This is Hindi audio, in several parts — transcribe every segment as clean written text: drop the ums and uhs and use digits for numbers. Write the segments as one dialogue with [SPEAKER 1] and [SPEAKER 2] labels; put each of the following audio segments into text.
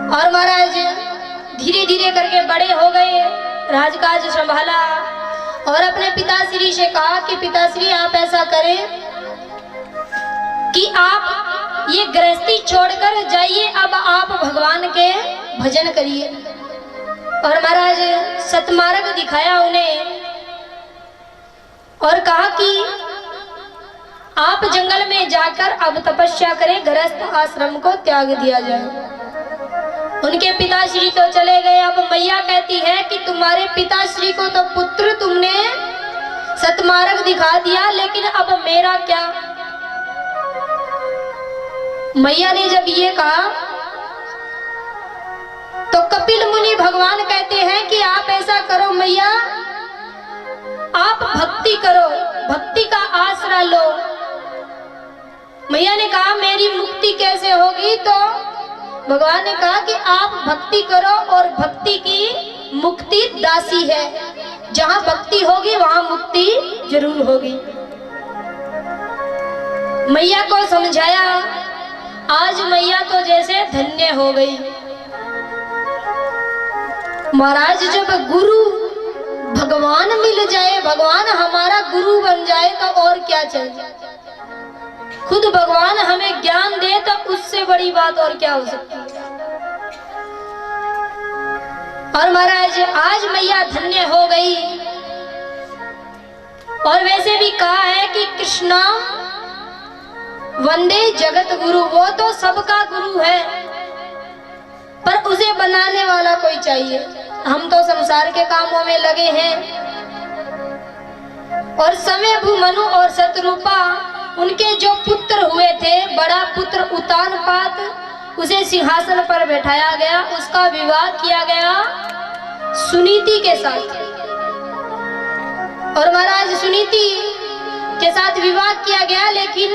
[SPEAKER 1] और महाराज धीरे धीरे करके बड़े हो गए, राजकाज संभाला और अपने पिताश्री से कहा कि पिताश्री आप ऐसा करें कि आप ये गृहस्थी छोड़कर जाइए, अब आप भगवान के भजन करिए। और महाराज सतमार्ग दिखाया उन्हें और कहा कि आप जंगल में जाकर अब तपस्या करें, गृहस्थ आश्रम को त्याग दिया जाए। उनके पिताश्री तो चले गए। अब मैया कहती है कि तुम्हारे पिताश्री को तो पुत्र तुमने सतमार्ग दिखा दिया, लेकिन अब मेरा क्या। मैया ने जब ये कहा तो कपिल मुनि भगवान कहते हैं कि आप ऐसा करो मैया, आप भक्ति करो, भक्ति का आसरा लो। मैया ने कहा मेरी मुक्ति कैसे होगी, तो भगवान ने कहा कि आप भक्ति करो और भक्ति की मुक्ति दासी है, जहां भक्ति होगी वहां मुक्ति जरूर होगी। मैया को समझाया। आज मैया तो जैसे धन्य हो गई। महाराज जब गुरु भगवान मिल जाए, भगवान हमारा गुरु बन जाए तो और क्या चाहिए। खुद भगवान हमें ज्ञान दे तो उससे बड़ी बात और क्या हो सकती है। और महाराज आज मैया धन्य हो गई। और वैसे भी कहा है कि कृष्णा वंदे जगत गुरु, वो तो सबका गुरु है, पर उसे बनाने वाला कोई चाहिए। हम तो संसार के कामों में लगे हैं। और समय भूमनु और शतरूपा, उनके जो पुत्र हुए थे, बड़ा पुत्र उतानपाद, उसे सिंहासन पर बैठाया गया, उसका विवाह किया गया सुनीति के साथ। और महाराज सुनीति के साथ विवाह किया गया, लेकिन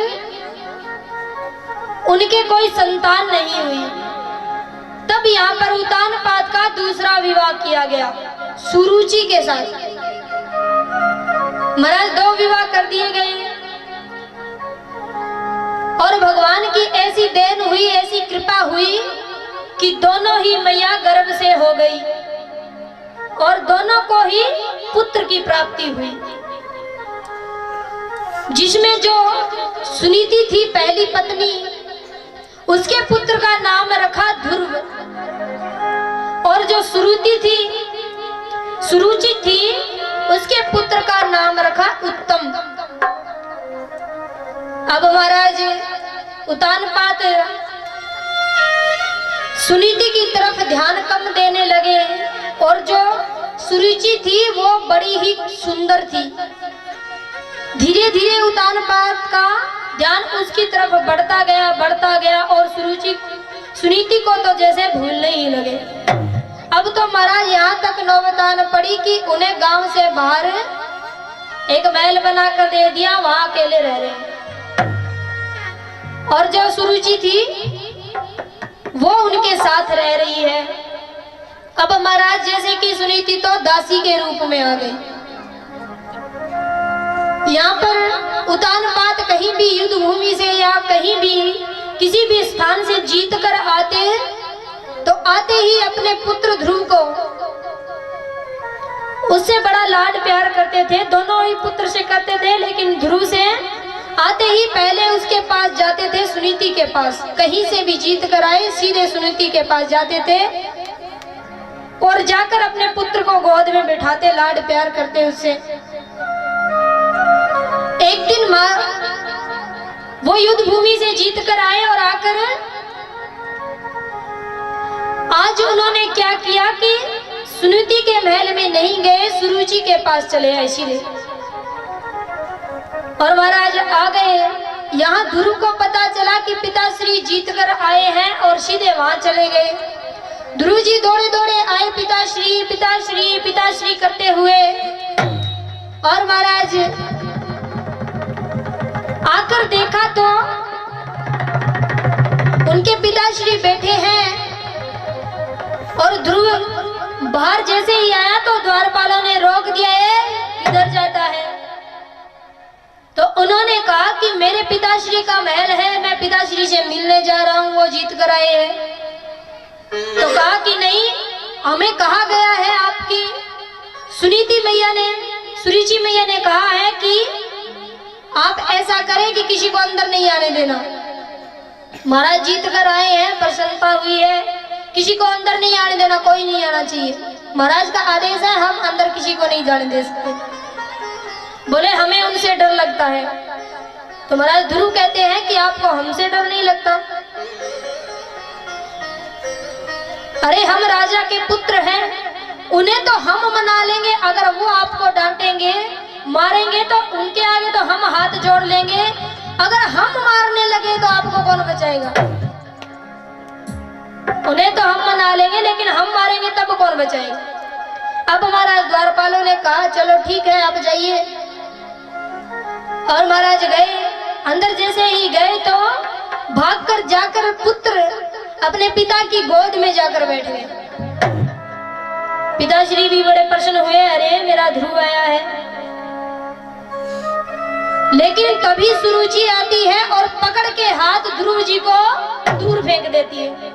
[SPEAKER 1] उनके कोई संतान नहीं हुई। तब यहाँ पर उतानपाद का दूसरा विवाह किया गया सुरुचि के साथ। महाराज 2 विवाह कर दिए गए। और भगवान की ऐसी देन हुई, ऐसी कृपा हुई कि दोनों ही मैया गर्भ से हो गई और दोनों को ही पुत्र की प्राप्ति हुई। जिसमें जो सुनीति थी पहली पत्नी, उसके पुत्र का नाम रखा ध्रुव। और जो सुरुचि थी, उसके पुत्र का नाम रखा उत्तम। अब महाराज उतानपाद सुनीति की तरफ ध्यान कम देने लगे और जो सुरुचि थी वो बड़ी ही सुंदर थी। धीरे धीरे उतानपाद का ध्यान उसकी तरफ बढ़ता गया और सुनीति को तो जैसे भूलने ही लगे। अब तो महाराज यहाँ तक नौबत आन पड़ी कि उन्हें गांव से बाहर एक महल बनाकर दे दिया, वहां अकेले रह रहे हैं। और जो सुरुचि थी वो उनके साथ रह रही है। अब महाराज जैसे कि सुनीति तो दासी के रूप में आ गई। यहाँ पर उतानपाद कहीं भी युद्ध भूमि से या कहीं भी किसी भी स्थान से जीत कर आते तो आते ही अपने पुत्र ध्रुव को उससे बड़ा लाड प्यार करते थे। दोनों ही पुत्र से करते थे, लेकिन ध्रुव से आते ही पहले उसके पास जाते थे, सुनीति के पास। कहीं से भी जीत कर आए सीधे सुनीति के पास जाते थे और जाकर अपने पुत्र को गोद में बिठाते, लाड प्यार करते उससे। एक दिन वो युद्ध भूमि से जीत कर आए और आकर आज उन्होंने क्या किया कि सुनीति के महल में नहीं गए, सुरुचि के पास चले आए सीधे। और महाराज आ गए। यहाँ ध्रुव को पता चला कि पिताश्री जीत कर आए हैं और सीधे वहां चले गए। ध्रुव जी दौड़े दौड़े आए, पिताश्री पिताश्री पिताश्री करते हुए। और महाराज आकर देखा तो उनके पिताश्री बैठे हैं। और ध्रुव बाहर जैसे ही आया तो द्वारपालों ने रोक दिया, है किधर जाता है। तो उन्होंने कहा कि मेरे पिताश्री का महल है, मैं पिताश्री से मिलने जा रहा हूँ, वो जीत कर आए हैं। तो कहा कि नहीं, हमें कहा गया है आपकी सुनीति मैया ने, सुरुचि मैया ने कहा है कि आप ऐसा करें कि किसी को अंदर नहीं आने देना। महाराज जीत कर आए हैं, प्रसन्नता हुई है, किसी को अंदर नहीं आने देना, कोई नहीं आना चाहिए। महाराज का आदेश है, हम अंदर किसी को नहीं जाने दे सकते। बोले हमें उनसे डर लगता है। तो महाराज ध्रुव कहते हैं कि आपको हमसे डर नहीं लगता? अरे हम राजा के पुत्र हैं, उन्हें तो हम मना लेंगे, अगर वो आपको डांटेंगे मारेंगे तो उनके आगे तो हम हाथ जोड़ लेंगे, अगर हम मारने लगे तो आपको कौन बचाएगा? उन्हें तो हम मना लेंगे, लेकिन हम मारेंगे तब कौन बचाएगा? अब महाराज द्वारपालों ने कहा चलो ठीक है आप जाइए। और महाराज गए, अंदर जैसे ही गए तो भागकर जाकर पुत्र अपने पिता की गोद में जाकर बैठ गए। पिताश्री भी बड़े प्रसन्न हुए, अरे मेरा ध्रुव आया है। लेकिन तभी सुरुचि आती है और पकड़ के हाथ ध्रुव जी को दूर फेंक देती है।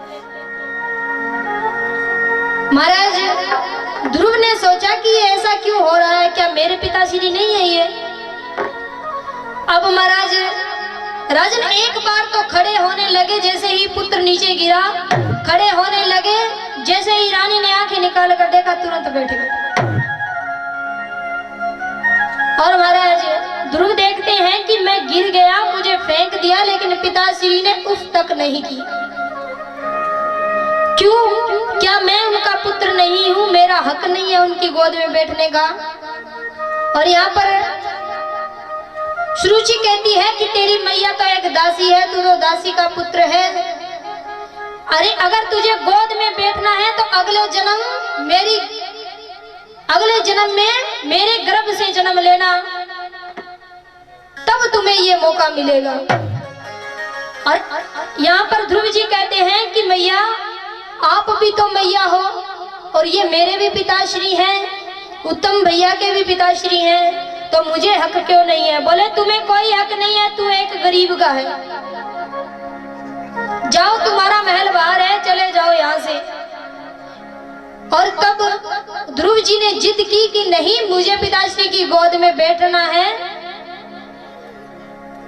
[SPEAKER 1] महाराज ध्रुव ने सोचा कि ये ऐसा क्यों हो रहा है, क्या मेरे पिताश्री नहीं है ये? अब महाराज राजन एक बार तो खड़े होने लगे, जैसे ही पुत्र नीचे गिरा खड़े होने लगे, जैसे ही रानी ने आंखें निकाल कर देखा तुरंत बैठ गए। और महाराज ध्रुव देखते हैं कि मैं गिर गया, मुझे फेंक दिया, लेकिन पिताश्री ने उफ तक नहीं की। क्यों? क्या मैं उनका पुत्र नहीं हूं? मेरा हक नहीं है उनकी गोद में बैठने का? और यहाँ पर सुरुचि कहती है कि तेरी मैया तो एक दासी है, तू तो दासी का पुत्र है। अरे अगर तुझे गोद में बैठना है तो अगले जन्म में मेरे गर्भ से जन्म लेना, तब तुम्हें ये मौका मिलेगा। और यहाँ पर ध्रुव जी कहते हैं कि मैया आप भी तो मैया हो, और ये मेरे भी पिताश्री हैं, उत्तम भैया के भी पिताश्री हैं, तो मुझे हक क्यों नहीं है? बोले तुम्हें कोई हक नहीं है, तू एक गरीब का है, जाओ तुम्हारा महल बाहर है, चले जाओ यहाँ से। और तब ध्रुव जी ने जिद की कि नहीं, मुझे पिताश्री की गोद में बैठना है।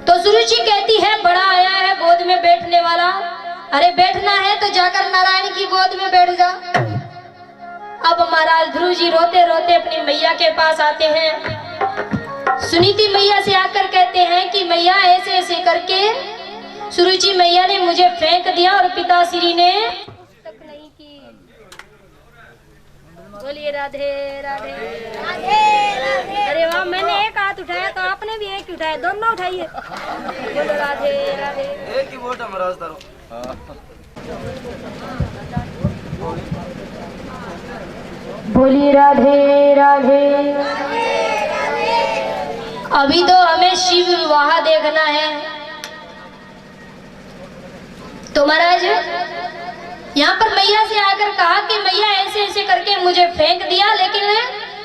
[SPEAKER 1] तो सुरुचि कहती है बड़ा आया है गोद में बैठने वाला, अरे बैठना है तो जाकर नारायण की गोद में बैठ जा। अब महाराज ध्रुव जी रोते रोते अपनी मैया के पास आते हैं, सुनीति मैया से आकर कहते हैं कि मैया ऐसे ऐसे करके सुरुचि मैया ने मुझे फेंक दिया और पिताश्री ने तक नहीं की। बोलिए राधे राधे राधे राधे। अरे वाह, मैंने एक हाथ उठाया तो आपने भी एक उठाया, दोनों उठाइए। बोलो राधे राधे। एक ही वोट महाराज तारो। बोलिए राधे राधे। अभी तो हमें शिव विवाह देखना है। तो महाराज यहाँ पर मैया से आकर कहा कि मैया ऐसे ऐसे करके मुझे फेंक दिया, लेकिन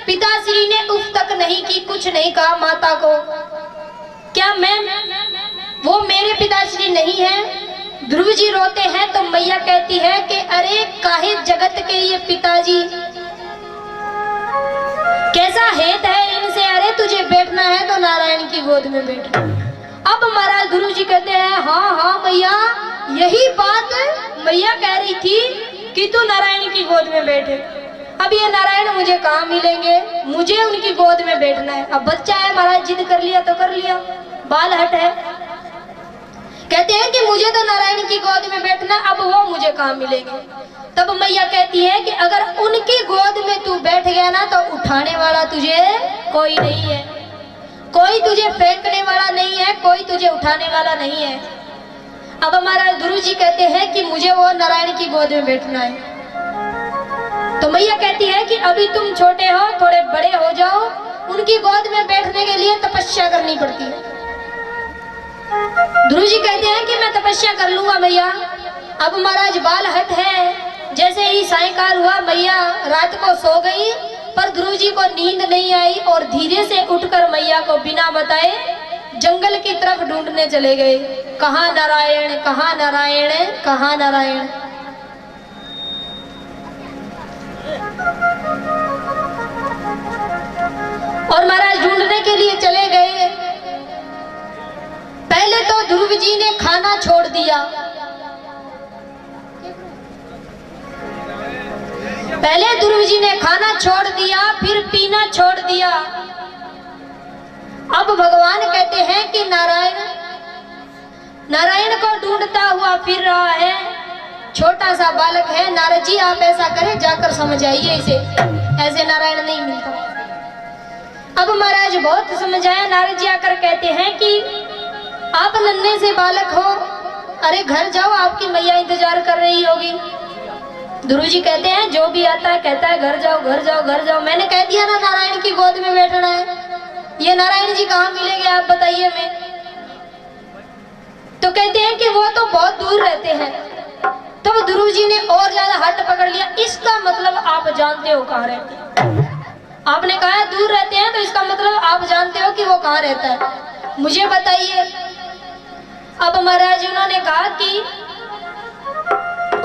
[SPEAKER 1] पिताश्री ने उफ तक नहीं की, कुछ नहीं कहा माता को। क्या मैं वो मेरे पिताश्री नहीं है? ध्रुव जी रोते हैं तो मैया कहती है कि अरे काहे जगत के ये पिताजी, कैसा हेत है इनसे? अरे तुझे बैठना है तो नारायण की गोद में बैठ। अब महाराज ध्रुव जी कहते हैं हाँ हाँ मैया, यही बात मैया कह रही थी कि तू नारायण की गोद में बैठे। अब ये नारायण मुझे कहाँ मिलेंगे, मुझे उनकी गोद में बैठना है। अब बच्चा है महाराज, जिद कर लिया तो कर लिया, बाल हट है। कहते हैं कि मुझे तो नारायण की गोद में बैठना, अब वो मुझे कहाँ मिलेंगे। तब मैया कहती है कि अगर उनकी गोद में तू बैठ गया ना तो उठाने वाला तुझे कोई नहीं है, कोई तुझे फेंकने वाला नहीं है, कोई तुझे उठाने वाला नहीं है। अब हमारा गुरु जी कहते हैं कि मुझे वो नारायण की गोद में बैठना है। तो मैया कहती है कि अभी तुम छोटे हो, थोड़े बड़े हो जाओ, उनकी गोद में बैठने के लिए तपस्या करनी पड़ती है। ध्रुव जी कहते हैं कि मैं तपस्या कर लूंगा मैया। अब महाराज बाल हट है। जैसे ही सायंकाल हुआ मैया रात को सो गई, पर ध्रुव जी को नींद नहीं आई और धीरे से उठकर मैया को बिना बताए जंगल की तरफ ढूंढने चले गए। कहाँ नारायण, कहाँ नारायण, कहाँ नारायण। और महाराज ढूंढने के लिए चले गए। पहले तो ध्रुव जी ने खाना छोड़ दिया, पहले ध्रुव जी ने खाना छोड़ दिया, फिर पीना छोड़ दिया। अब भगवान कहते हैं कि नारायण नारायण को ढूंढता हुआ फिर रहा है, छोटा सा बालक है। नारद जी आप ऐसा करें, जाकर समझ आइए इसे, ऐसे नारायण नहीं मिलता। अब महाराज बहुत समझाया। नारद जी आकर कहते हैं कि आप नन्हे से बालक हो, अरे घर जाओ, आपकी मैया इंतजार कर रही होगी। ध्रुव जी कहते हैं जो भी आता है कहता है घर जाओ घर जाओ घर जाओ। मैंने कह दिया ना नारायण की गोद में बैठना है, ये नारायण जी कहाँ मिलेंगे आप बताइए। मैं तो कहते हैं कि वो तो बहुत दूर रहते हैं। तब ध्रुव जी ने और ज्यादा हट पकड़ लिया, इसका मतलब आप जानते हो कहाँ रहते हैं। आपने कहा दूर रहते हैं तो इसका मतलब आप जानते हो कि वो कहाँ रहता है, मुझे बताइए। अब महाराज उन्होंने कहा कि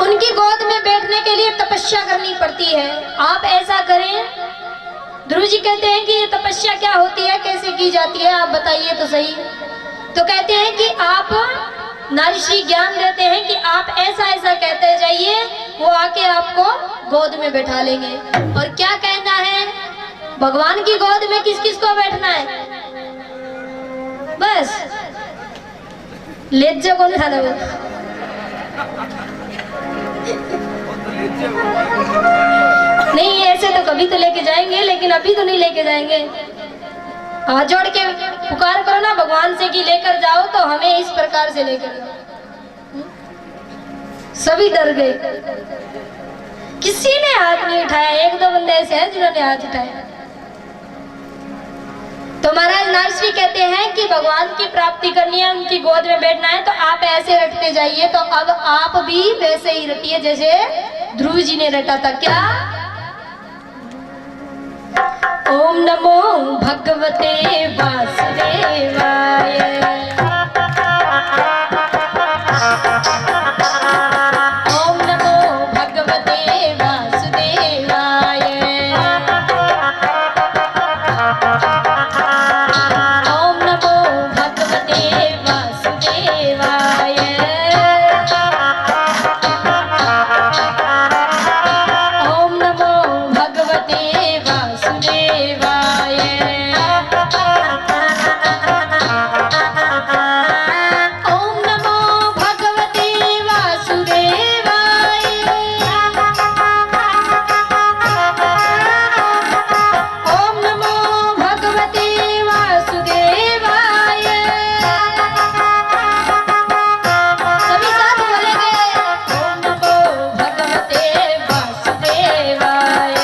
[SPEAKER 1] उनकी गोद में बैठने के लिए तपस्या करनी पड़ती है, आप ऐसा करें। ध्रुव जी कहते हैं कि ये तपस्या क्या होती है, कैसे की जाती है, आप बताइए तो सही। तो कहते हैं कि आप नारीश्री ज्ञान देते हैं कि आप ऐसा ऐसा कहते जाइए, वो आके आपको गोद में बैठा लेंगे। और क्या कहना है, भगवान की गोद में किस किस को बैठना है, बस लेज्जा कौन खाना वो नहीं, ऐसे तो कभी तो लेके जाएंगे, लेकिन अभी तो नहीं लेके जाएंगे। हाथ जोड़ के पुकार करो ना भगवान से कि लेकर जाओ, तो हमें इस प्रकार से लेकर जाओ। सभी डर गए, किसी ने हाथ नहीं उठाया। एक दो बंदे ऐसे हैं जिन्होंने हाथ उठाया। तो महाराज नारश्री कहते हैं कि भगवान की प्राप्ति करनी है, उनकी गोद में बैठना है, तो आप ऐसे रटते जाइए। तो अब आप भी वैसे ही रटिए जैसे ध्रुव जी ने रटा था। क्या? ओम नमो भगवते वासुदेवाय, ओम नमो भगवते वासुदेवाय, ओम नमो भगवते वासुदेवाय, ओम नमो भगवते वासुदेवाय, ओम नमो भगवते वासुदेवाय, ओम नमो भगवते वासुदेवाय। सभी साथ बोलेंगे, ओम नमो भगवते वासुदेवाय,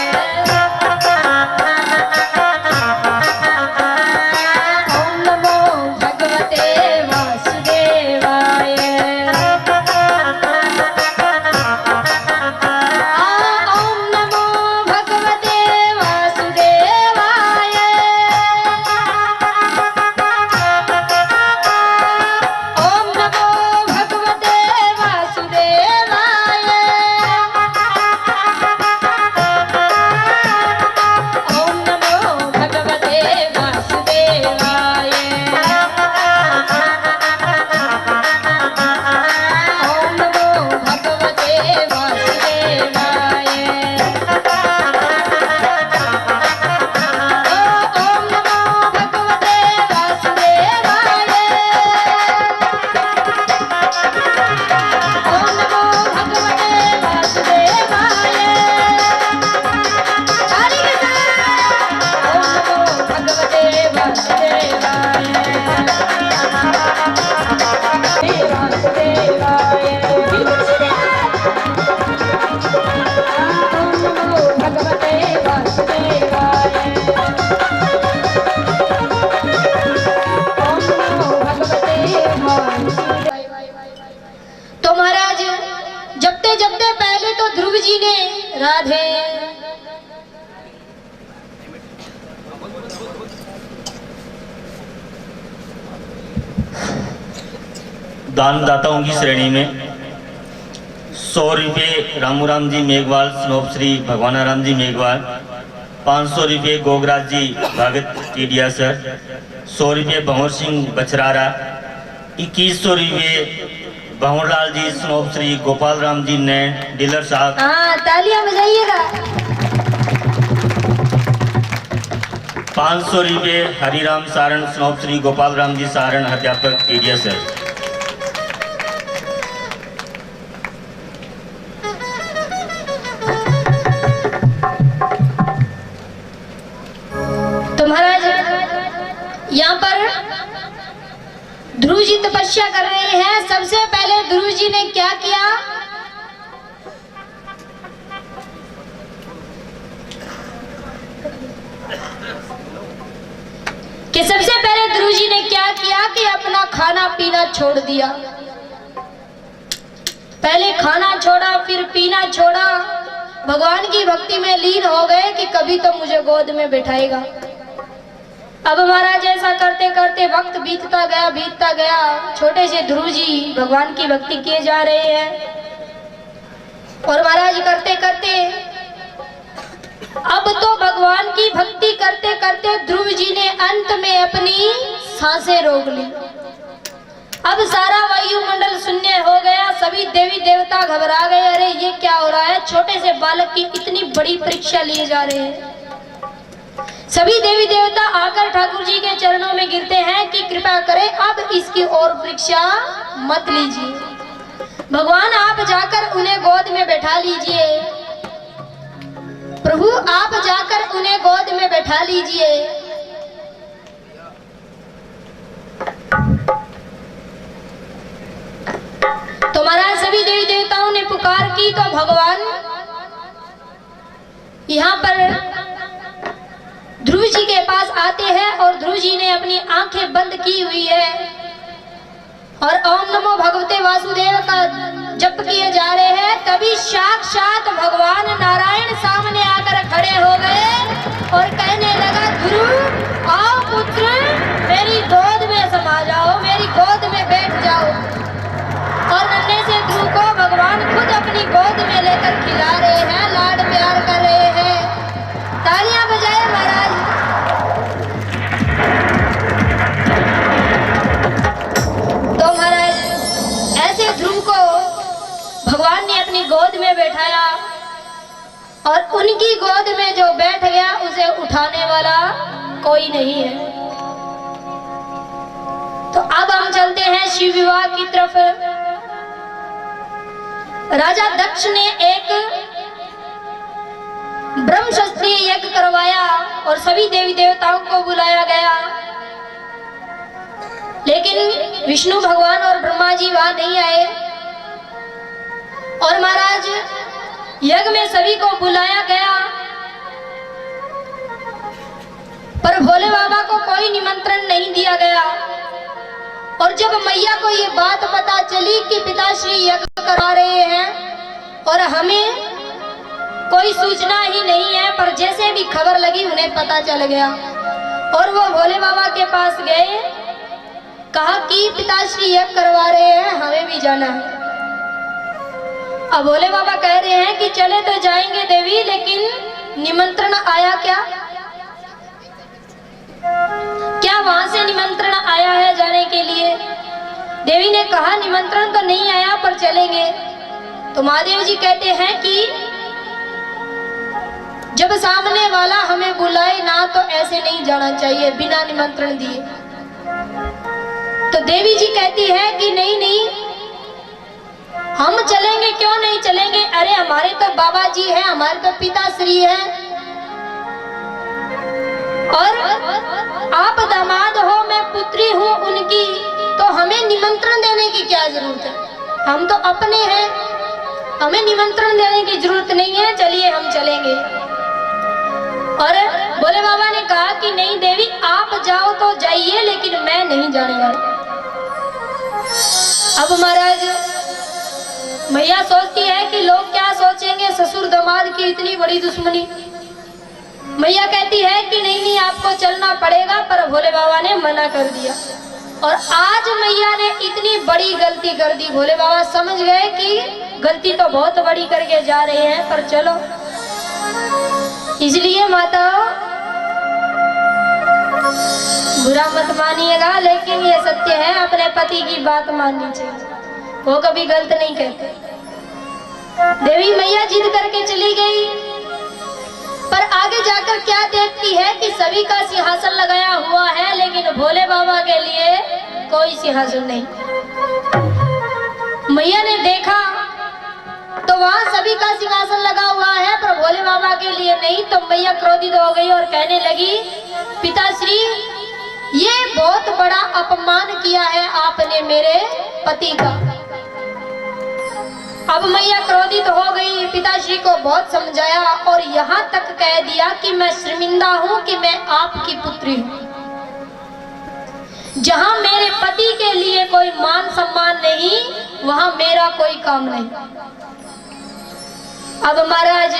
[SPEAKER 1] ओम नमो भगवते वासुदेवाय, ओम नमो भगवते वासुदेवाय, ओम नमो भगवते वासुदेवाय, ओम नमो भगवते वासुदेवाय, ओम नमो भगवते वासुदेवाय, ओम नमो भगवते वासुदेवाय, ओम नमो भगवते वासुदेवाय। हरि कृष्ण, ओम नमो भगवते वासुदेवाय, वासुदेवाय, ओम नमो भगवते वासुदेवाय, ओम नमो भगवते वासुदेवाय। तो महाराज जपते जपते पहले तो ध्रुव जी ने राधे,
[SPEAKER 2] दानदाताओं की श्रेणी में ₹100 रामूराम जी मेघवाल स्नोप श्री भगवानाराम जी मेघवाल, ₹500 गोगराज जी भगत टीडिया सर, ₹100 भंवर सिंह बछरारा, ₹2100 भंवरलाल जी स्नोप श्री गोपाल राम जी नैन डीलर साहब।
[SPEAKER 1] हाँ, तालियां बजाइएगा।
[SPEAKER 2] ₹500 हरिराम सारण स्नोप श्री गोपाल राम जी सारण अध्यापक टीडिया सर।
[SPEAKER 1] तो महाराज यहाँ पर ध्रुव जी तपस्या कर रहे हैं। सबसे पहले ध्रुव जी ने क्या किया कि अपना खाना पीना छोड़ दिया। पहले खाना छोड़ा, फिर पीना छोड़ा, भगवान की भक्ति में लीन हो गए कि कभी तो मुझे गोद में बिठाएगा। अब महाराज ऐसा करते करते वक्त बीतता गया। छोटे से ध्रुव जी भगवान की भक्ति किए जा रहे हैं और महाराज करते करते अब तो भगवान की भक्ति करते करते ध्रुव जी ने अंत में अपनी सांसें रोक ली। अब सारा वायुमंडल शून्य हो गया। सभी देवी देवता घबरा गए, अरे ये क्या हो रहा है, छोटे से बालक की इतनी बड़ी परीक्षा लिए जा रहे हैं। सभी देवी देवता आकर ठाकुर जी के चरणों में गिरते हैं कि कृपा करें अब इसकी और परीक्षा मत लीजिए, भगवान आप जाकर उन्हें गोद में बैठा लीजिए, प्रभु आप जाकर उन्हें गोद में बैठा लीजिए। तो महाराज सभी देवी देवताओं ने पुकार की तो भगवान यहाँ पर ध्रुव जी के पास आते हैं और ध्रुव जी ने अपनी आंखें बंद की हुई है और ओम नमो भगवते वासुदेव का जप किए जा रहे हैं। तभी साक्षात भगवान नारायण सामने आकर खड़े हो गए और कहने लगा, ध्रुव आओ पुत्र, मेरी गोद में समा जाओ, मेरी गोद में बैठ जाओ। और नन्हे से ध्रुव को भगवान खुद अपनी गोद में लेकर खिला रहे हैं, लाड प्यार कर रहे हैं। तालियां बजाए महाराज। तो महाराज ऐसे ध्रुव को भगवान ने अपनी गोद में बैठाया और उनकी गोद में जो बैठ गया उसे उठाने वाला कोई नहीं है। तो अब हम चलते हैं शिव विवाह की तरफ। राजा दक्ष ने एक ब्रह्म शास्त्रीय यज्ञ करवाया और सभी देवी देवताओं को बुलाया गया, लेकिन विष्णु भगवान और ब्रह्मा जी वहां नहीं आए। और महाराज यज्ञ में सभी को बुलाया गया पर भोले बाबा को कोई निमंत्रण नहीं दिया गया। और जब मैया को ये बात पता चली कि पिताश्री यज्ञ करा रहे हैं और हमें कोई सूचना ही नहीं है, पर जैसे भी खबर लगी उन्हें पता चल गया और वो भोले बाबा के पास गए, कहा कि पिताश्री यज्ञ करवा रहे हैं, हमें भी जाना है। अब भोले बाबा कह रहे हैं कि चले तो जाएंगे देवी, लेकिन निमंत्रण आया क्या वहां से निमंत्रण आया है जाने के लिए? देवी ने कहा निमंत्रण तो नहीं आया पर चलेंगे। तो महादेव जी कहते हैं कि जब सामने वाला हमें बुलाए ना तो ऐसे नहीं जाना चाहिए बिना निमंत्रण दिए। तो देवी जी कहती है कि नहीं नहीं हम चलेंगे, क्यों नहीं चलेंगे, अरे हमारे तो बाबा जी हैं, हमारे तो पिताश्री हैं और आप दामाद हो, मैं पुत्री हूँ उनकी, तो हमें निमंत्रण देने की क्या जरूरत है, हम तो अपने हैं, हमें निमंत्रण देने की जरूरत नहीं है, चलिए हम चलेंगे। और भोले बाबा ने कहा कि नहीं देवी आप जाओ तो जाइए, लेकिन मैं नहीं जाने वाला। अब महाराज मैया सोचती है कि लोग क्या सोचेंगे, ससुर दामाद की इतनी बड़ी दुश्मनी। मैया कहती है कि नहीं नहीं आपको चलना पड़ेगा, पर भोले बाबा ने मना कर दिया। और आज मैया ने इतनी बड़ी गलती कर दी, भोले बाबा समझ गए कि गलती तो बहुत बड़ी करके जा रहे हैं, पर चलो। इसलिए माता बुरा मत मानिएगा, लेकिन ये सत्य है, अपने पति की बात माननी चाहिए, वो कभी गलत नहीं कहते। देवी मैया जिद करके चली गई, पर आगे जाकर क्या देखती है कि सभी का सिंहासन लगाया हुआ है, लेकिन भोले बाबा के लिए कोई सिंहासन नहीं। मैया ने देखा तो वहां सभी का सिंहासन लगा हुआ है, पर भोले बाबा के लिए नहीं। तो मैया क्रोधित हो गई और कहने लगी, पिताश्री, ये बहुत बड़ा अपमान किया है आपने मेरे पति का। अब मैया क्रोधित हो गई, पिताश्री को बहुत समझाया और यहाँ तक कह दिया कि मैं शर्मिंदा हूँ कि मैं आपकी पुत्री हूँ। जहाँ मेरे पति के लिए कोई मान सम्मान नहीं, वहाँ मेरा कोई काम नहीं। अब महाराज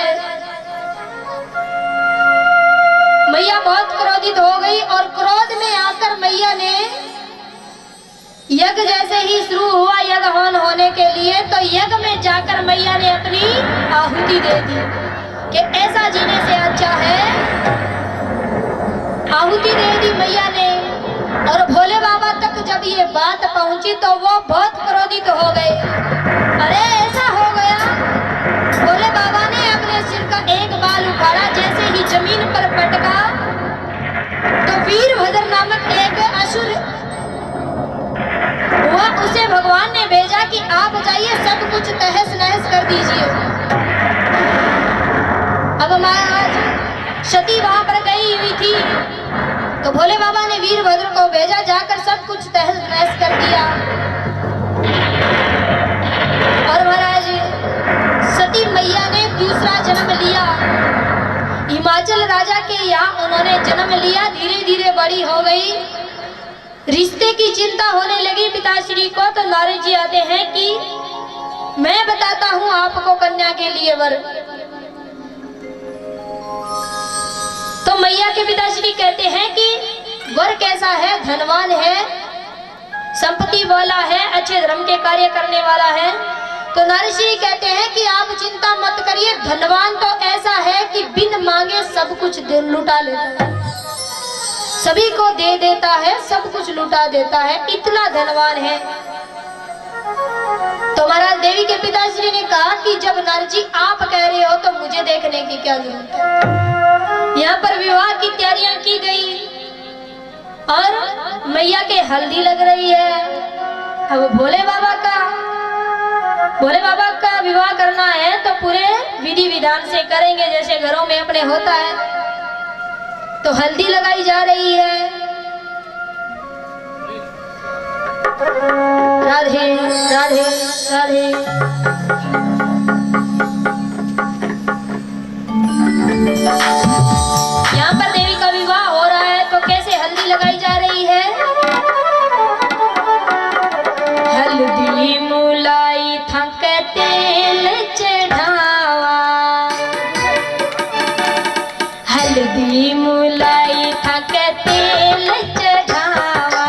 [SPEAKER 1] मैया बहुत क्रोधित हो गई और क्रोध में आकर मैया ने यज्ञ जैसे ही शुरू हुआ यज्ञ हवन होने के लिए, तो यज्ञ में जाकर मैया ने अपनी आहुति दे दी कि ऐसा जीने से अच्छा है। आहुति दे दी मैया ने, और भोले बाबा तक जब ये बात पहुंची तो वो बहुत क्रोधित हो गए। अरे ऐसा हो गया, भोले बाबा ने अपने सिर का एक बाल उखाड़ा, जैसे ही जमीन पर पटका तो वीरभद्र नामक एक असुर हुआ, उसे भगवान ने भेजा कि आप जाइए सब कुछ तहस नहस कर दीजिए। अब महाराज सती वहां पर गई हुई थी, तो भोले बाबा ने वीरभद्र को भेजा, जाकर सब कुछ तहस नहस कर दिया। और महाराज सती मैया ने दूसरा जन्म लिया, हिमाचल राजा के यहाँ उन्होंने जन्म लिया। धीरे धीरे बड़ी हो गई, रिश्ते की चिंता होने लगी पिताश्री को। तो नारद जी आते हैं कि मैं बताता हूं आपको कन्या के लिए वर। तो मैया के पिताश्री कहते हैं कि वर कैसा है? धनवान है, संपत्ति वाला है, अच्छे धर्म के कार्य करने वाला है। तो नारद जी कहते हैं कि आप चिंता मत करिए, धनवान तो ऐसा है कि बिन मांगे सब कुछ लुटा लेता है, सभी को दे देता है, सब कुछ लुटा देता है, इतना धनवान है। तो महाराज देवी के पिताश्री ने कहा कि जब नारद जी आप कह रहे हो तो मुझे देखने की क्या जरूरत है। यहाँ पर विवाह की तैयारियां की गई और मैया के हल्दी लग रही है। अब भोले बाबा का विवाह करना है तो पूरे विधि विधान से करेंगे, जैसे घरों में अपने होता है। तो हल्दी लगाई जा रही है। राधे राधे राधे। यहाँ पर देवी का विवाह हो रहा है, तो कैसे हल्दी लगाई जा रही है? हल्दी मुलाई थक तेल चढ़ावा, हल्दी मुलाई थक तेल चढ़ावा।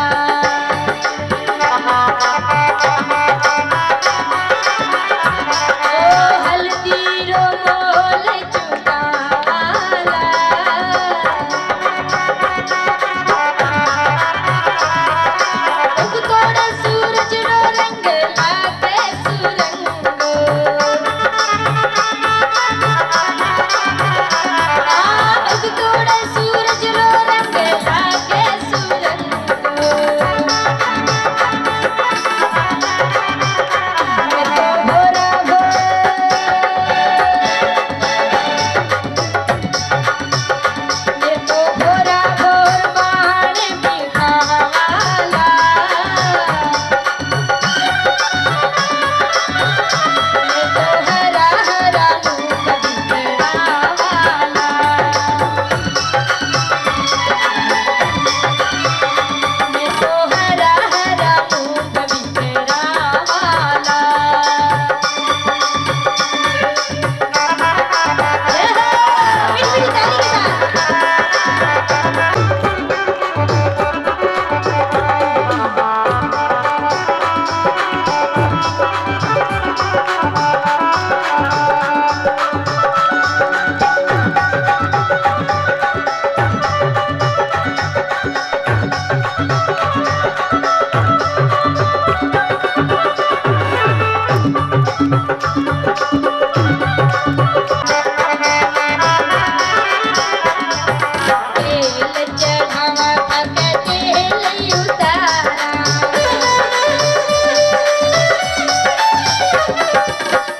[SPEAKER 1] तेल चढ़ावा पके तेल उतारा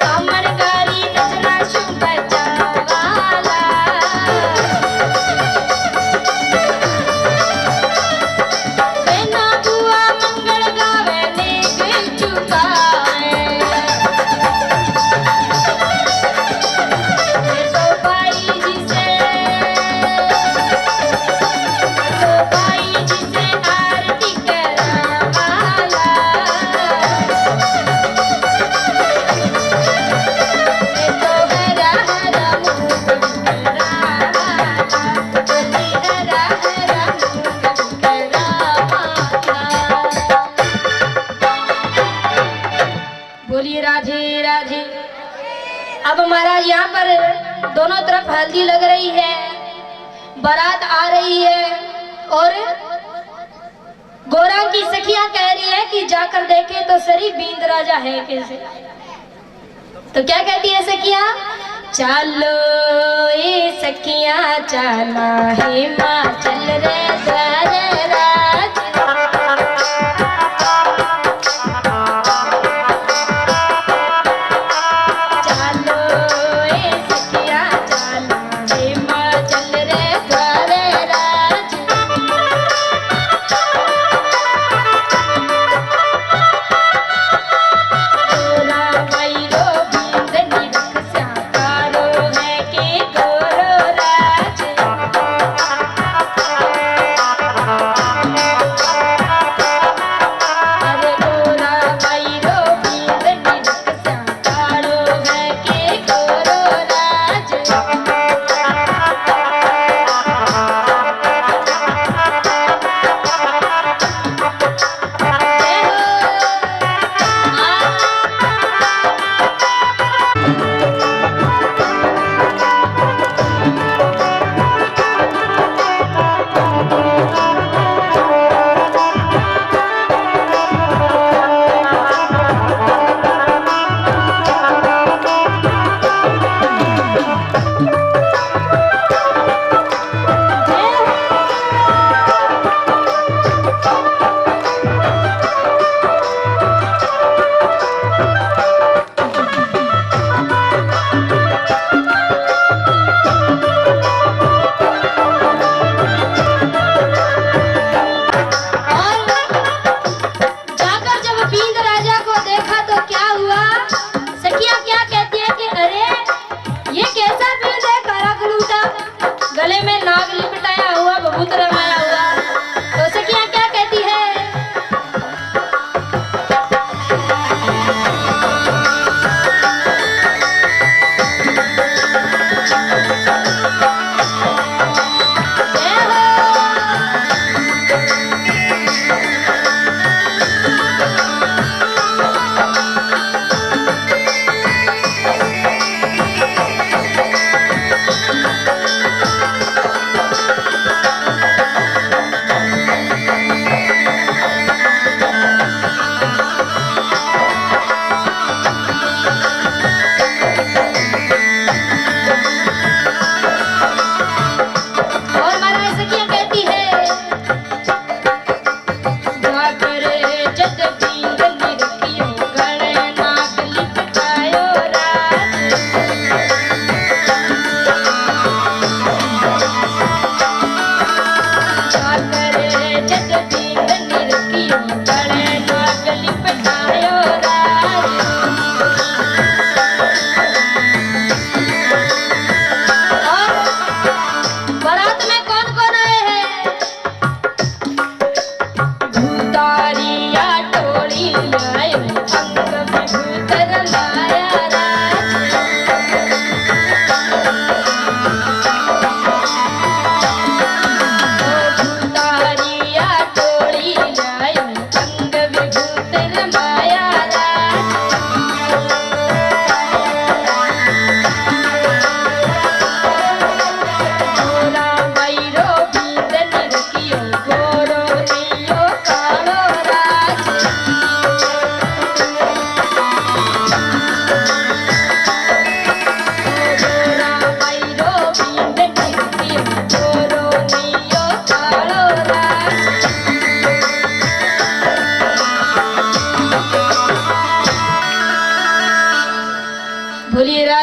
[SPEAKER 1] कमर गारी नचना शुभ बचावाला बेना बुआ मंगल गावे नेक चुकावे तो भाई जी से आरती करावाला तो हरा हरा मुंह करावाला बोली हरा हरा मुंह करावाला बोलिए राधे राधे। अब महाराज यहाँ पर दोनों तरफ हल्दी लग रही है, बारात आ रही है और गोरा की सखियां कह रही है कि जाकर देखे तो सरी बींद राजा है कैसे। तो क्या कहती है सखियां? चलो ए सखियां चला है माँ चल रे द्वार राज चलो ए सखियां चला है माँ चल रे द्वार राज गोरा भैरो बींदनी रखस्या कारो है के गोरो राज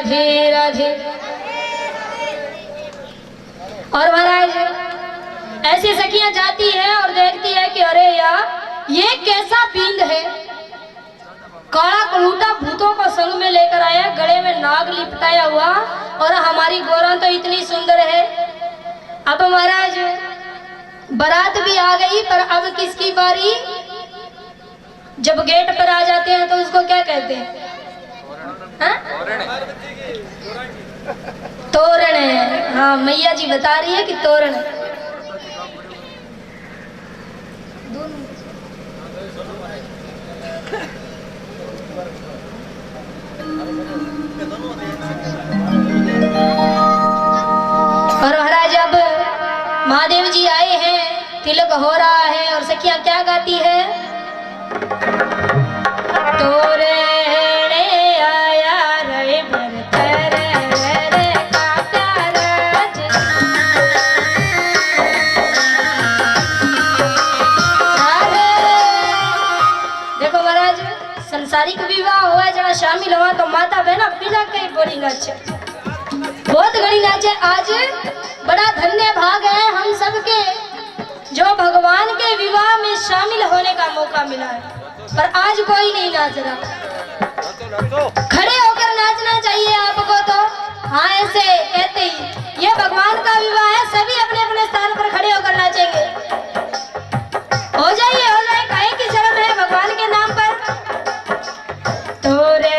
[SPEAKER 1] राधे राधे। और महाराज ऐसी सखियां जाती हैं और देखती है कि अरे यार ये कैसा बींद है, काला कलूटा भूतों को संग में लेकर आया, गले में नाग लिपटाया हुआ, और हमारी गोरा तो इतनी सुंदर है। अब महाराज बारात भी आ गई, पर अब किसकी बारी? जब गेट पर आ जाते हैं तो उसको क्या कहते हैं? तोरण है। हाँ, मैया जी बता रही है कि तोरण। और महाराज अब महादेव जी आए हैं, तिलक हो रहा है, और सखियां क्या गाती है? तोरे आया रे भरतर रे का प्यारा। देखो महाराज संसारिक विवाह हुआ, जरा शामिल हुआ तो माता बहना पिला के बोली नाचे, बहुत घड़ी नाचे। आज बड़ा धन्य भाग है हम सबके, जो भगवान के विवाह में शामिल होने का मौका मिला है। पर आज कोई नहीं नाच रहा, खड़े होकर नाचना चाहिए आपको तो। हाँ, ऐसे कहते ही ये भगवान का विवाह है, सभी अपने अपने स्थान पर खड़े होकर नाचेंगे। हो जाइए काहे की शर्म है भगवान के नाम पर। तोरे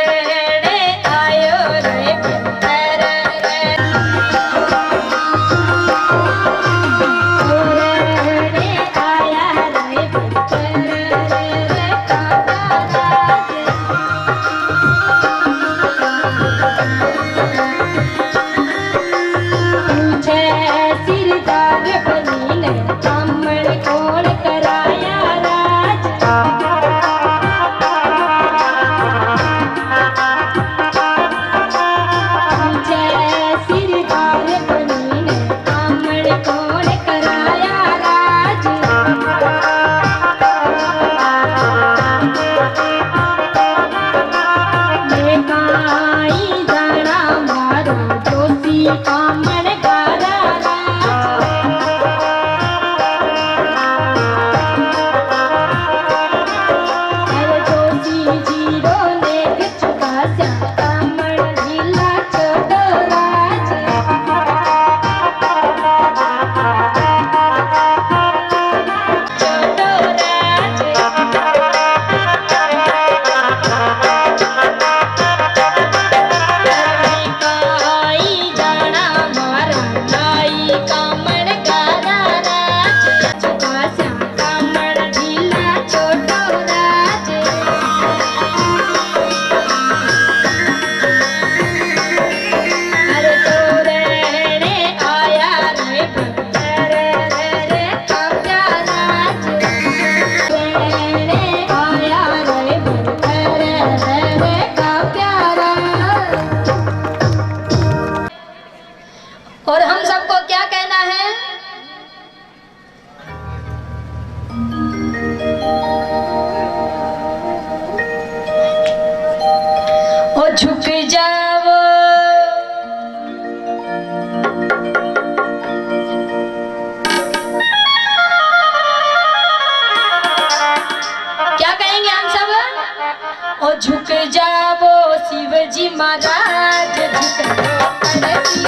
[SPEAKER 1] आयो रे भरतर रे, तोरे आया रे भरतर रे का प्यारा। पूछे सिरदार बनी ने कामड़ कौन कराया राज। पूछे सिरदार बनी ने कामड़ कौन कराया राज। मैं काई जाना मारो जोशी कामड़ गारा राज। अरे जोशी जीरो लेख चुका स्या कामड़ ढीला छोड़ो राज। छोड़ो राज। काई जाना मारा नाई कामड़ गारा राज। चुका स्या कामड़ ढीला छोड़ो राज। अरे तोरे आया रे भरतर रे का प्यारा। तोरे आया रे भरतर रे का प्यारा। और हम सबको क्या कहना है? ओ झुक जाओ, क्या कहेंगे हम सब? ओ झुक जाओ शिव जी महाराज, झुक जाओ अड़ती।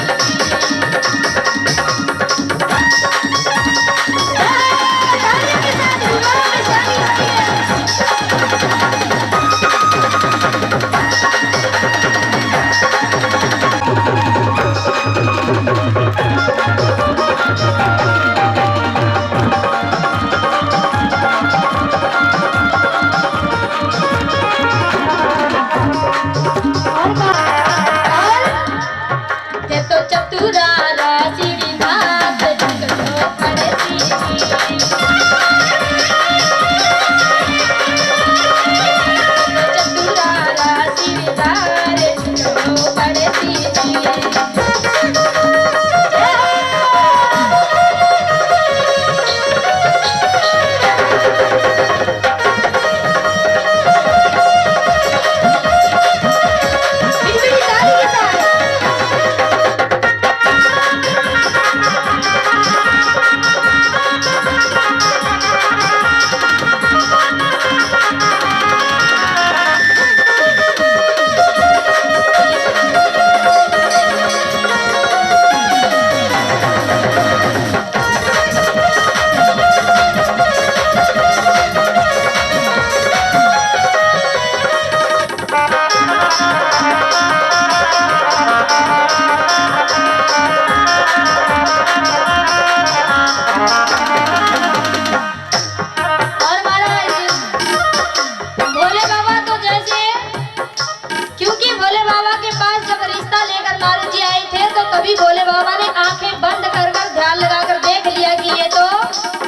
[SPEAKER 1] तभी भोले बाबा ने आंखें बंद कर कर ध्यान लगाकर देख लिया कि ये तो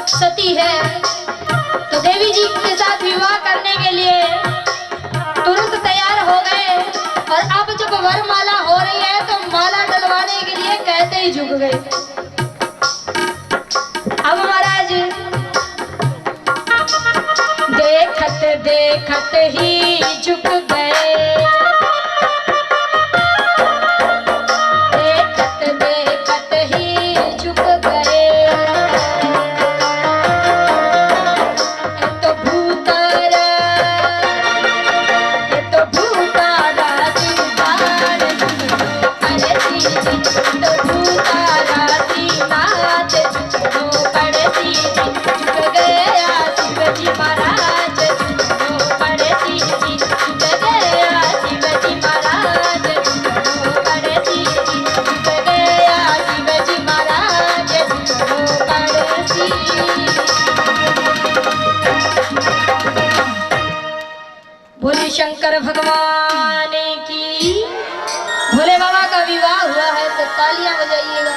[SPEAKER 1] सती है। तो देवी जी के साथ विवाह करने के लिए तुरंत तैयार हो गए। और अब जब वरमाला हो रही है तो माला डलवाने के लिए कहते ही झुक गए। अब महाराज देखत देखत ही झुक गए, देखत देखत ही झुक गए। ये तो भूतारा, ये तो भूतारा दीवार अरे दीदी, तो भूतारा दीनाथ झुको पड़े दीदी, झुक गया शिवजी महाराज झुको पड़े दीदी, झुक गया शिवजी महाराज झुको पड़े दीदी, झुक गया शिवजी महाराज झुको पड़े दीदी। भोले शंकर भगवान की। भोले बाबा का विवाह हुआ है तो तालियां बजाइएगा।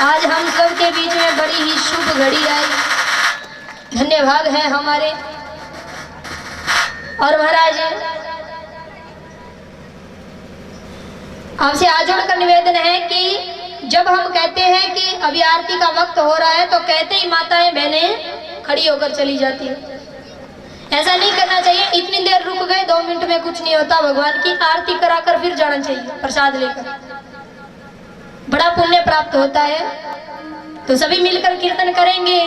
[SPEAKER 1] आज हम सब के बीच में बड़ी ही शुभ घड़ी आई, धन्यवाद है हमारे। और महाराज आपसे आजोड़ का निवेदन है कि जब हम कहते हैं कि अभी आरती का वक्त हो रहा है तो कहते ही माताएं बहनें खड़ी होकर चली जाती है। ऐसा नहीं करना चाहिए। इतनी देर रुक गए, 2 मिनट में कुछ नहीं होता। भगवान की आरती कराकर फिर जाना चाहिए प्रसाद लेकर, बड़ा पुण्य प्राप्त होता है। तो सभी मिलकर कीर्तन करेंगे।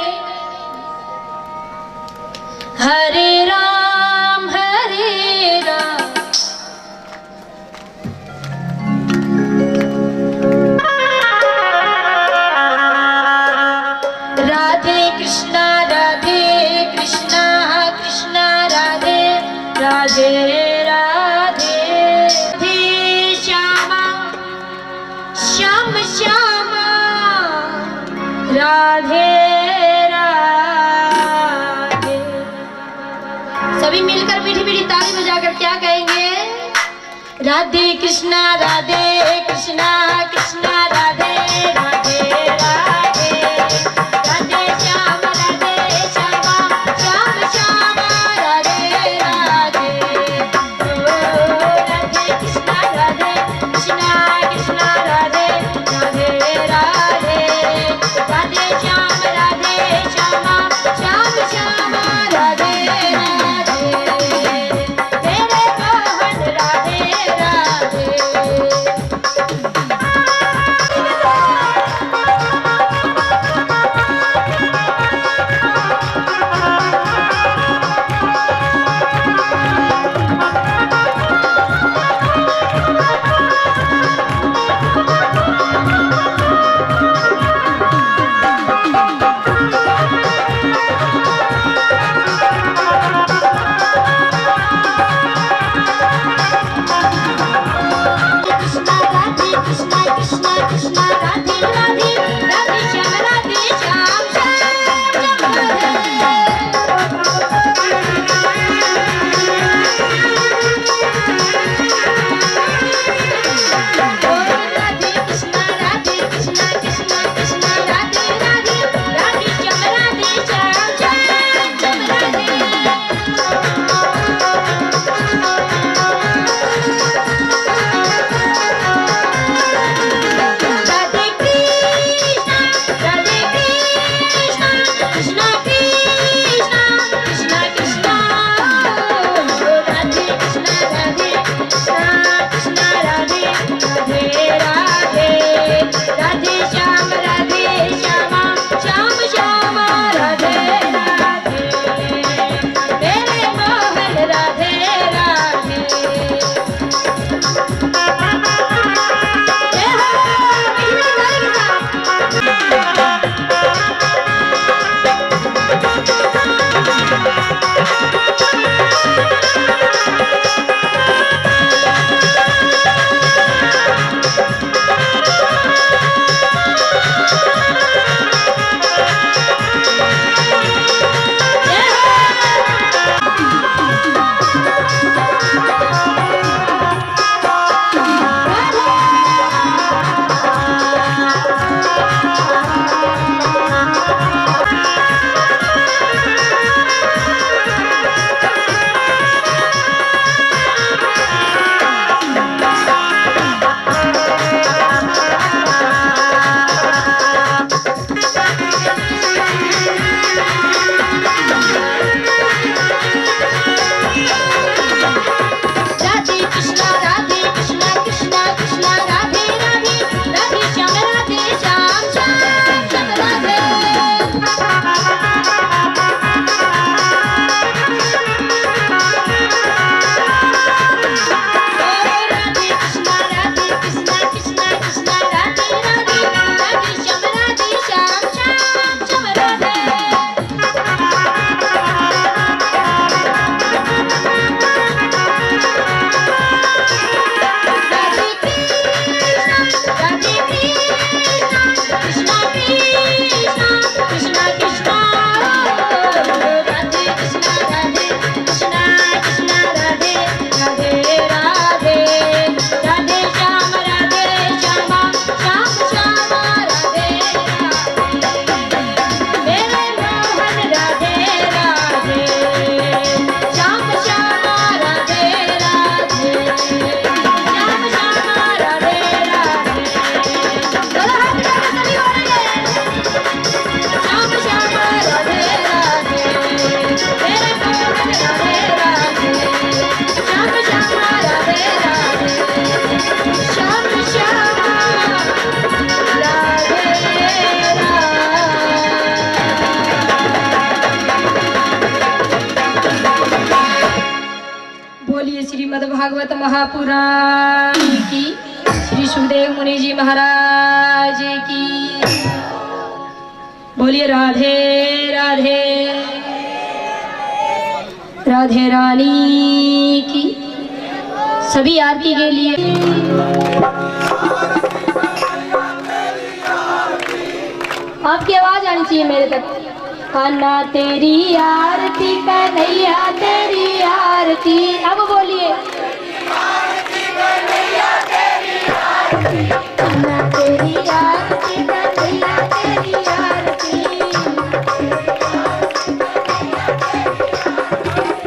[SPEAKER 1] हरे राम हरे राम राधे कृष्णा कृष्णा राधे राधे राधे राधे श्यामा श्याम श्यामा राधे राधे। सभी मिलकर मीठी मीठी ताली बजाकर क्या कहेंगे? राधे कृष्णा कृष्णा राधे राधे राधे राधे श्याम श्यामा श्याम श्यामा राधे राधे। ओ राधे कृष्णा कृष्णा राधे राधे राधे राधे श्याम श्यामा श्याम श्यामा राधे राधे तेरे मोहन राधे राधे। भागवत महापुराण की, श्री सुखदेव मुनि जी महाराज की। बोलिए राधे राधे, राधे रानी की। सभी आरती के लिए आपकी आवाज आनी चाहिए मेरे तक। कान्हा तेरी आरती, कन्हैया तेरी आरती। अब बोलिए कान्हा तेरी आरती, कन्हैया तेरी आरती।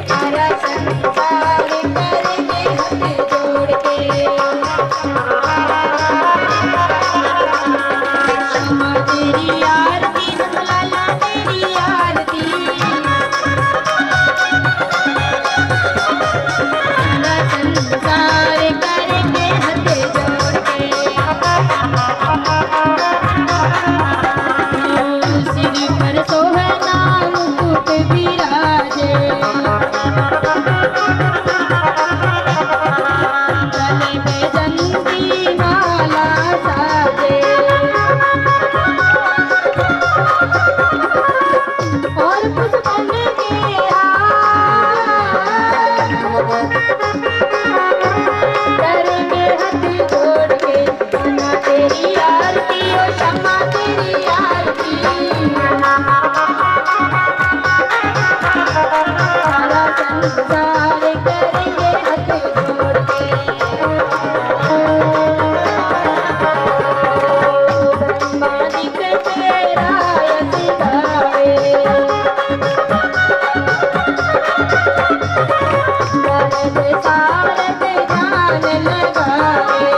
[SPEAKER 1] सारा संसार करेंगे हाथ जोड़ के, श्यामा तेरी आरती, लाला तेरी आरती। सारा संसार करेंगे हाथ जोड़ के, सिर पर सोहना मुकुट विराजे, गले में जंती माला साजे, और पुष्पन के करेंगे हाथ जोड़ के। कान्हा तेरी आरती, ओ श्यामा तेरी आरती। सारा संसार करेंगे हाथ जोड़ के, ब्रह्मादिक तेरा यश गावे, नारद सारद ध्यान लगावे,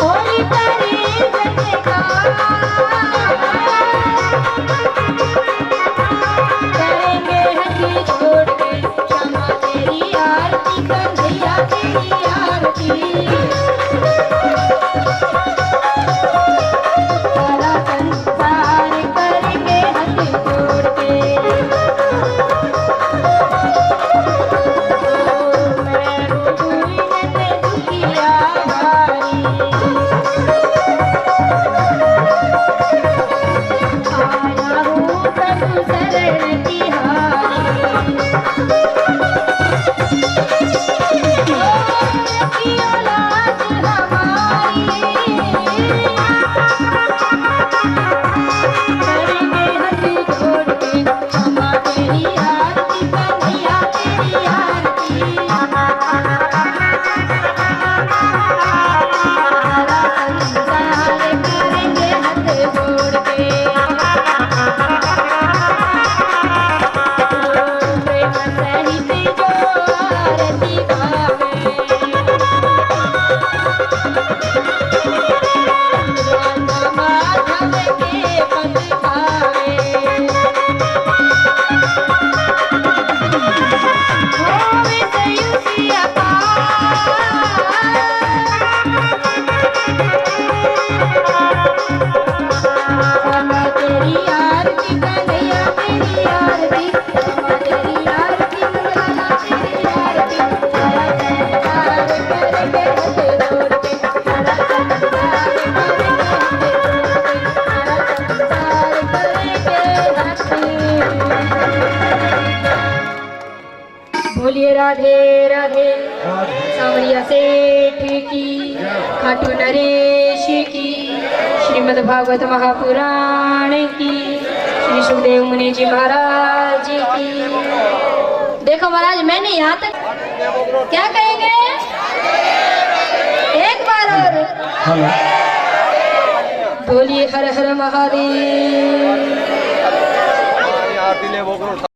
[SPEAKER 1] और करे जयकार, करेंगे हाथ जोड़ के। श्यामा तेरी आरती, कन्हैया तेरी आरती। सारा संसार करेंगे हाथ जोड़ के, मैं हुई दुखिया भारी, आया हूँ प्रभु शरण तिहारी। कियो लाज हमारी, करेंगे हाथ जोड़ के। श्यामा तेरी आरती, कन्हैया तेरी आरती। सारा संसार करेंगे हाथ जोड़ के, प्रेम सहित जो आरती गावे, राधा माधव के पद गावे, होवे सयुसी अपार। श्यामा तेरी आरती, कन्हैया तेरी आरती। श्यामा तेरी आरती, लाला तेरी आरती। सारा संसार करेंगे हाथ जोड़ के, सारा संसार करेंगे हाथ जोड़ के, सारा संसार करेंगे हाथ। बोलिए राधे राधे, सांवरिया सेठ की, खाटू नरेश की, श्रीमद् भागवत महापुराण की, श्री सुखदेव मुनि जी महाराज की। देखो महाराज, मैंने यहाँ तक क्या कहेंगे, एक बार और बोलिए हर हर महादेव।